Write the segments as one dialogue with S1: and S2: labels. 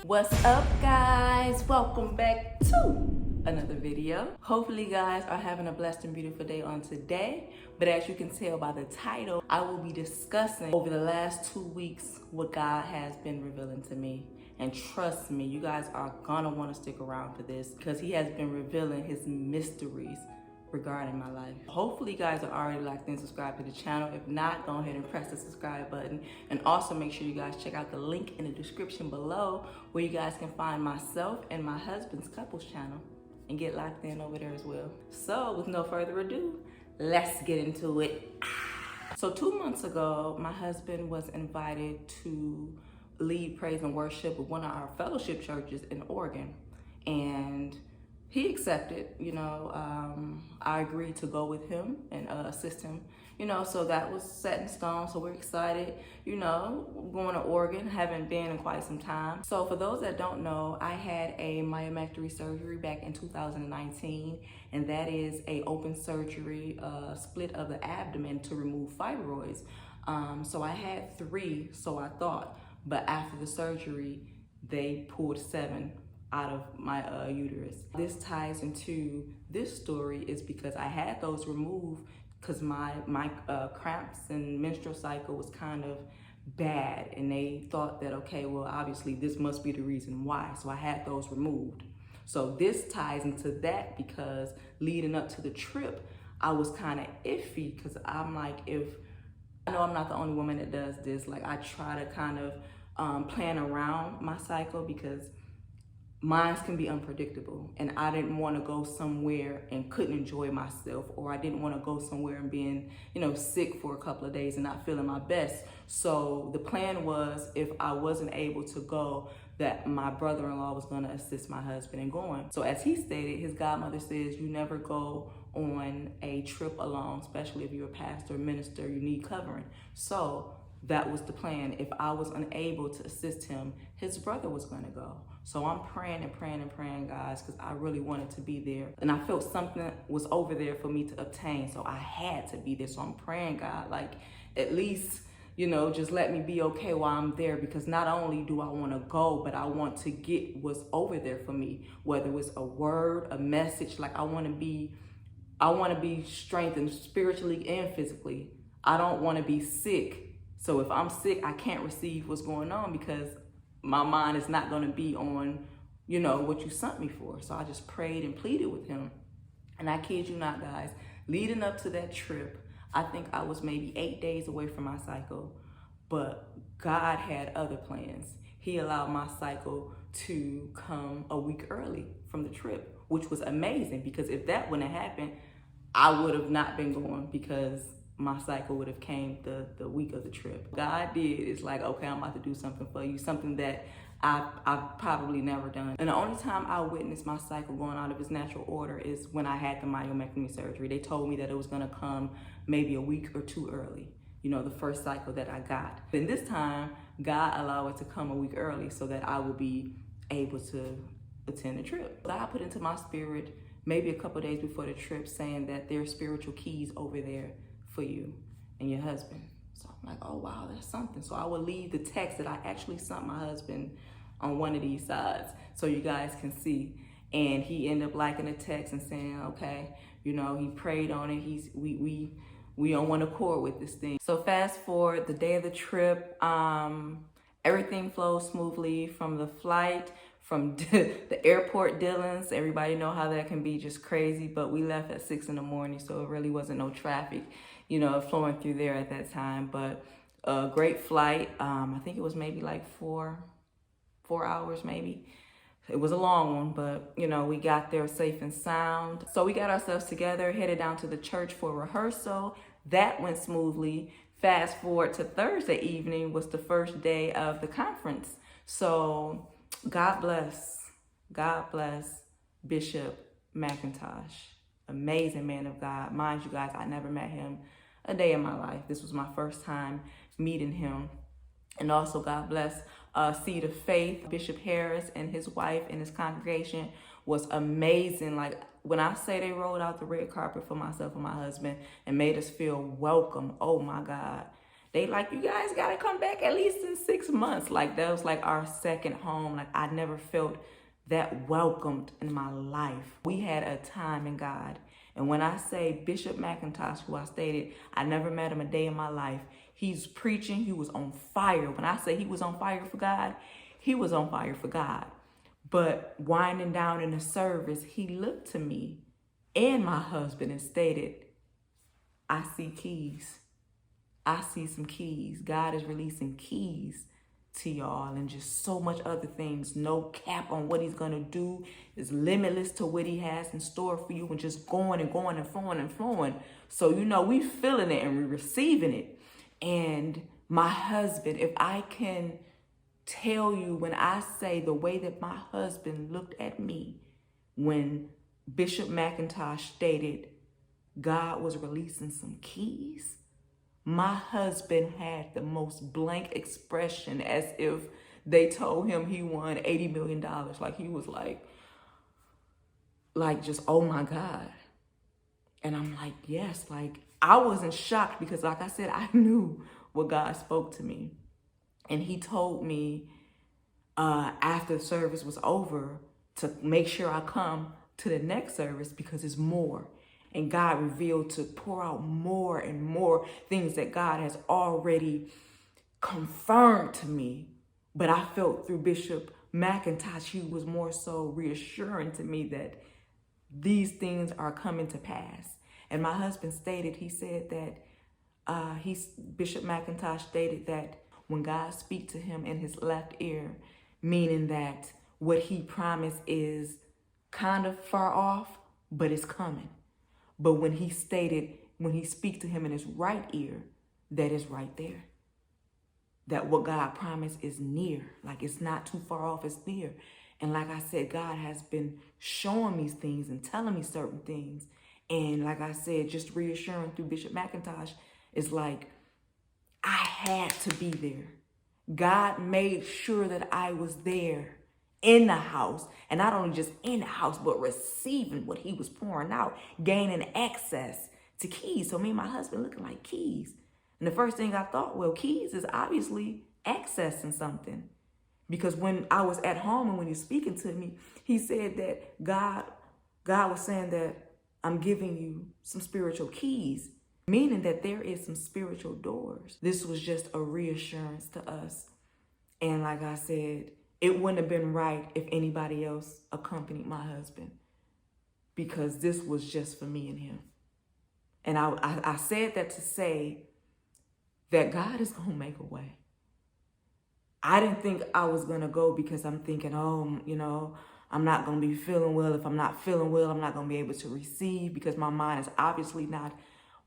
S1: What's up, guys? Welcome back to another video. Hopefully you guys are having a blessed and beautiful day on today. But as you can tell by the title, I will be discussing over the last 2 weeks what God has been revealing to me. And trust me, you guys are gonna want to stick around for this because he has been revealing his mysteries regarding my life. Hopefully you guys are already locked in, subscribed to the channel. If not, go ahead and press the subscribe button. And also make sure you guys check out the link in the description below where you guys can find myself and my husband's couples channel and get locked in over there as well. So with no further ado, let's get into it. So 2 months ago, my husband was invited to lead praise and worship at one of our fellowship churches in Oregon. And he accepted, I agreed to go with him and assist him, so that was set in stone. So we're excited, going to Oregon, haven't been in quite some time. So for those that don't know, I had a myomectomy surgery back in 2019, and that is a open surgery, split of the abdomen to remove fibroids. So I had 3, so I thought, but after the surgery, they pulled 7 out of my uterus. This ties into this story is because I had those removed because my cramps and menstrual cycle was kind of bad, and they thought that, okay, well, obviously this must be the reason why. So I had those removed. So this ties into that because leading up to the trip, I was kind of iffy because I'm like, I know I'm not the only woman that does this. Like, I try to kind of plan around my cycle because mine can be unpredictable, and I didn't want to go somewhere and couldn't enjoy myself, or I didn't want to go somewhere and being, sick for a couple of days and not feeling my best. So the plan was, if I wasn't able to go, that my brother-in-law was going to assist my husband in going. So as he stated, his godmother says, you never go on a trip alone, especially if you're a pastor or minister, you need covering. So that was the plan. If I was unable to assist him, his brother was going to go. So I'm praying and praying and praying, guys, because I really wanted to be there. And I felt something was over there for me to obtain. So I had to be there. So I'm praying, God, like, at least, just let me be okay while I'm there. Because not only do I want to go, but I want to get what's over there for me. Whether it's a word, a message, like I want to be strengthened spiritually and physically. I don't want to be sick. So if I'm sick, I can't receive what's going on because my mind is not going to be on, what you sent me for. So I just prayed and pleaded with him. And I kid you not, guys, leading up to that trip, I think I was maybe 8 days away from my cycle, but God had other plans. He allowed my cycle to come a week early from the trip, which was amazing because if that wouldn't have happened, I would have not been going because my cycle would have came the week of the trip. God did. It's like, okay, I'm about to do something for you, something that I've probably never done. And the only time I witnessed my cycle going out of its natural order is when I had the myomectomy surgery. They told me that it was gonna come maybe a week or 2 early, the first cycle that I got. And this time, God allowed it to come a week early so that I would be able to attend the trip. God put into my spirit maybe a couple days before the trip saying that there's spiritual keys over there for you and your husband. So I'm like, oh wow, that's something. So I would leave the text that I actually sent my husband on one of these sides so you guys can see. And he ended up liking the text and saying, okay, he prayed on it. We on one accord with this thing. So fast forward the day of the trip, everything flowed smoothly from the flight, from the airport dealings. Everybody know how that can be just crazy, but we left at 6 in the morning, so it really wasn't no traffic, flowing through there at that time. But a great flight. I think it was maybe like 4 hours maybe. It was a long one, but we got there safe and sound. So we got ourselves together, headed down to the church for rehearsal. That went smoothly. Fast forward to Thursday evening was the first day of the conference. So God bless Bishop McIntosh. Amazing man of God. Mind you guys, I never met him a day in my life. This was my first time meeting him. And also God bless Seed of Faith. Bishop Harris and his wife and his congregation was amazing. Like, when I say they rolled out the red carpet for myself and my husband and made us feel welcome, oh my God. They like, you guys gotta come back at least in 6 months. Like that was like our second home. Like I never felt that welcomed in my life. We had a time in God. And when I say Bishop McIntosh, who I stated, I never met him a day in my life. He's preaching, he was on fire. When I say he was on fire for God, he was on fire for God. But winding down in the service, he looked to me and my husband and stated, I see keys. I see some keys. God is releasing keys to y'all and just so much other things. No cap on what he's going to do. It's limitless to what he has in store for you and just going and going and flowing and flowing. So, you know, we feeling it and we receiving it. And my husband, if I can tell you, when I say the way that my husband looked at me when Bishop McIntosh stated God was releasing some keys, my husband had the most blank expression, as if they told him he won $80 million. Like he was like just, oh my God. And I'm like, yes, like I wasn't shocked because like I said, I knew what God spoke to me. And he told me after the service was over to make sure I come to the next service because it's more. And God revealed to pour out more and more things that God has already confirmed to me. But I felt through Bishop McIntosh, he was more so reassuring to me that these things are coming to pass. And my husband stated, he said that Bishop McIntosh stated that when God speaks to him in his left ear, meaning that what he promised is kind of far off, but it's coming. But when he speaks to him in his right ear, that is right there. That what God promised is near. Like it's not too far off, it's near. And like I said, God has been showing me things and telling me certain things. And like I said, just reassuring through Bishop McIntosh is like, I had to be there. God made sure that I was there in the house, and not only just in the house, but receiving what he was pouring out, gaining access to keys. So me and my husband looking like keys. And the first thing I thought, well, keys is obviously accessing something. Because when I was at home and when he was speaking to me, he said that God was saying that I'm giving you some spiritual keys, meaning that there is some spiritual doors. This was just a reassurance to us. And like I said, it wouldn't have been right if anybody else accompanied my husband, because this was just for me and him. And I said that to say that God is going to make a way. I didn't think I was going to go because I'm thinking, oh, you know, I'm not going to be feeling well. If I'm not feeling well, I'm not going to be able to receive, because my mind is obviously not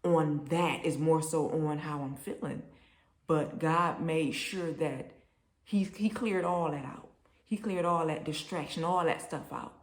S1: on that. It's more so on how I'm feeling. But God made sure that he cleared all that out. He cleared all that distraction, all that stuff out.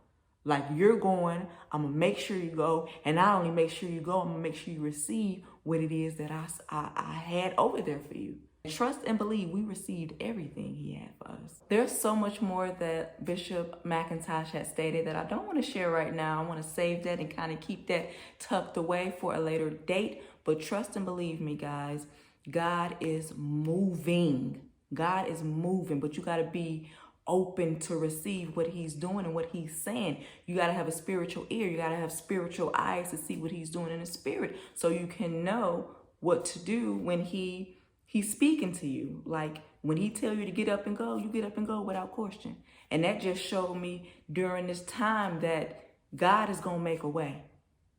S1: Like, you're going, I'm going to make sure you go. And not only make sure you go, I'm going to make sure you receive what it is that I had over there for you. Trust and believe we received everything he had for us. There's so much more that Bishop McIntosh had stated that I don't want to share right now. I want to save that and kind of keep that tucked away for a later date. But trust and believe me, guys, God is moving. God is moving, but you got to be open to receive what he's doing and what he's saying. You got to have a spiritual ear. You got to have spiritual eyes to see what he's doing in the spirit, so you can know what to do when he's speaking to you. Like when he tell you to get up and go, you get up and go without question. And that just showed me during this time that God is going to make a way.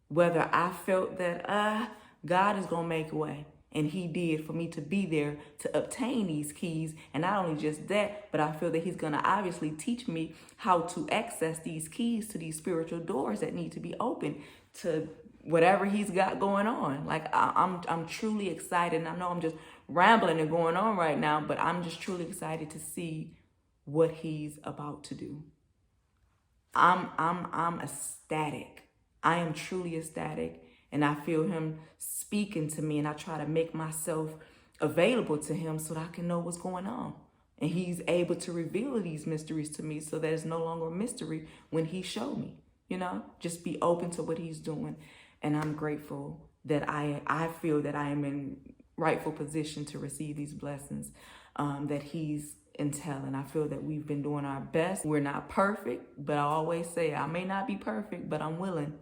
S1: Whether I felt that God is going to make a way. And he did, for me to be there to obtain these keys. And not only just that, but I feel that he's going to obviously teach me how to access these keys to these spiritual doors that need to be open to whatever he's got going on. Like I'm truly excited. And I know I'm just rambling and going on right now, but I'm just truly excited to see what he's about to do. I'm ecstatic. I am truly ecstatic. And I feel him speaking to me, and I try to make myself available to him so that I can know what's going on. And he's able to reveal these mysteries to me so that it's no longer a mystery when he showed me, you know, just be open to what he's doing. And I'm grateful that I feel that I am in rightful position to receive these blessings that he's entailing. I feel that we've been doing our best. We're not perfect, but I always say I may not be perfect, but I'm willing.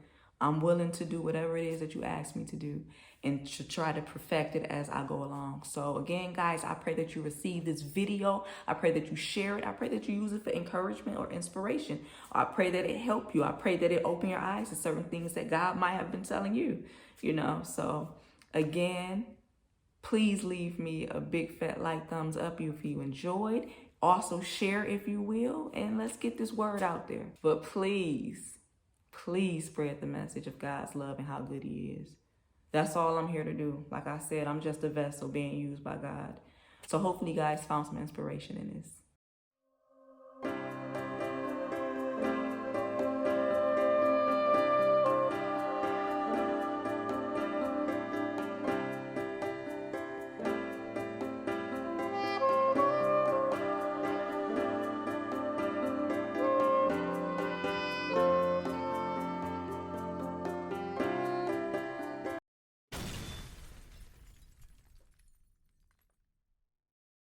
S1: I'm willing to do whatever it is that you ask me to do and to try to perfect it as I go along. So again, guys, I pray that you receive this video. I pray that you share it. I pray that you use it for encouragement or inspiration. I pray that it help you. I pray that it open your eyes to certain things that God might have been telling you, So again, please leave me a big fat like thumbs up if you enjoyed. Also share if you will, and let's get this word out there. But please spread the message of God's love and how good he is. That's all I'm here to do. Like I said, I'm just a vessel being used by God. So hopefully you guys found some inspiration in this.